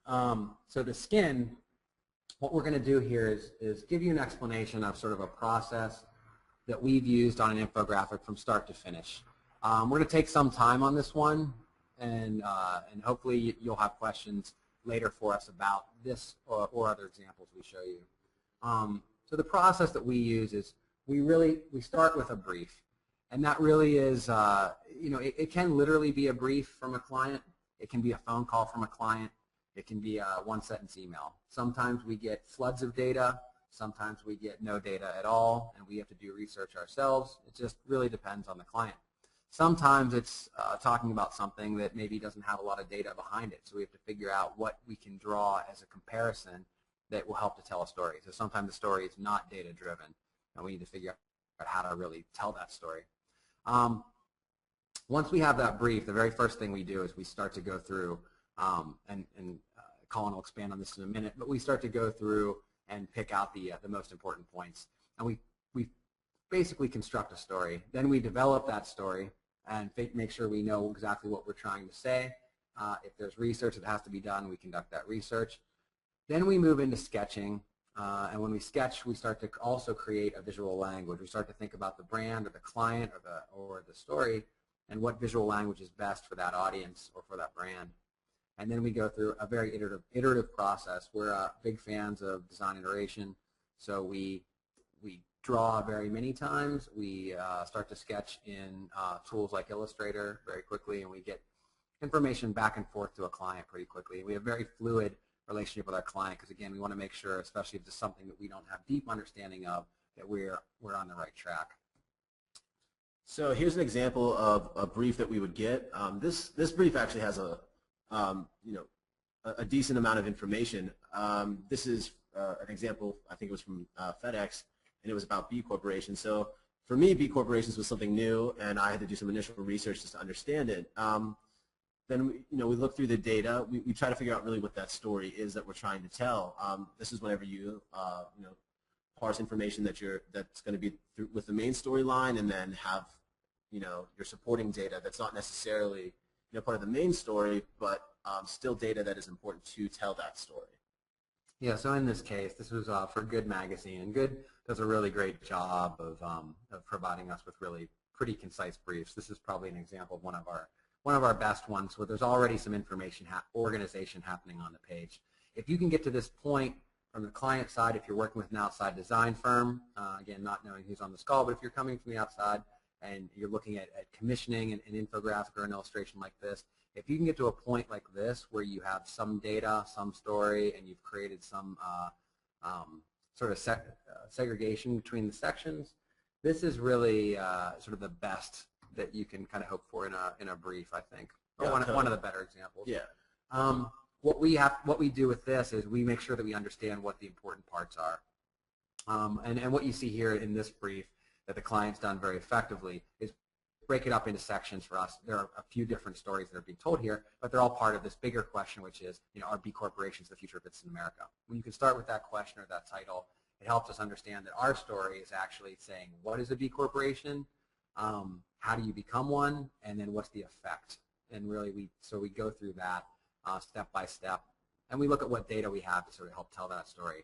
So the skin, what we're going to do here is give you an explanation of sort of a process that we've used on an infographic from start to finish. We're going to take some time on this one, and hopefully you'll have questions later for us about this or other examples we show you. So the process that we use is we start with a brief, and that really is, it can literally be a brief from a client. It can be a phone call from a client. It can be a one-sentence email. Sometimes we get floods of data. Sometimes we get no data at all, and we have to do research ourselves. It just really depends on the client. Sometimes it's talking about something that maybe doesn't have a lot of data behind it, so we have to figure out what we can draw as a comparison that will help to tell a story. So sometimes the story is not data-driven, and we need to figure out how to really tell that story. Once we have that brief, the very first thing we do is we start to go through, and Colin will expand on this in a minute, but we start to go through and pick out the most important points. And we basically construct a story. Then we develop that story and make sure we know exactly what we're trying to say. If there's research that has to be done, we conduct that research. Then we move into sketching. And when we sketch, we start to also create a visual language. We start to think about the brand or the client or the story and what visual language is best for that audience or for that brand. And then we go through a very iterative process. We're big fans of design iteration, so we draw very many times. We start to sketch in tools like Illustrator very quickly, and we get information back and forth to a client pretty quickly. We have a very fluid relationship with our client because, again, we want to make sure, especially if it's something that we don't have deep understanding of, that we're on the right track. So here's an example of a brief that we would get. This brief actually has a decent amount of information. This is an example, I think it was from FedEx, and it was about B corporations. So for me, B corporations was something new, and I had to do some initial research just to understand it. Then we look through the data. We try to figure out really what that story is that we're trying to tell. This is whenever you parse information that's going to be with the main storyline, and then have your supporting data that's not necessarily part of the main story, but still data that is important to tell that story. Yeah, so in this case, this was for Good Magazine, and Good does a really great job of providing us with really pretty concise briefs. This is probably an example of one of our best ones where there's already some information organization happening on the page. If you can get to this point from the client side, if you're working with an outside design firm, again, not knowing who's on this call, but if you're coming from the outside and you're looking at commissioning an infographic or an illustration like this, if you can get to a point like this where you have some data, some story, and you've created some sort of segregation between the sections, this is really sort of the best that you can kind of hope for in a brief, I think. Or one of the better examples. Yeah. What we do with this is we make sure that we understand what the important parts are. And what you see here in this brief that the client's done very effectively is break it up into sections for us. There are a few different stories that are being told here, but they're all part of this bigger question, which is, are B corporations the future of business in America? When you can start with that question or that title, it helps us understand that our story is actually saying, what is a B corporation? How do you become one? And then what's the effect? And really, we go through that step by step, and we look at what data we have to sort of help tell that story.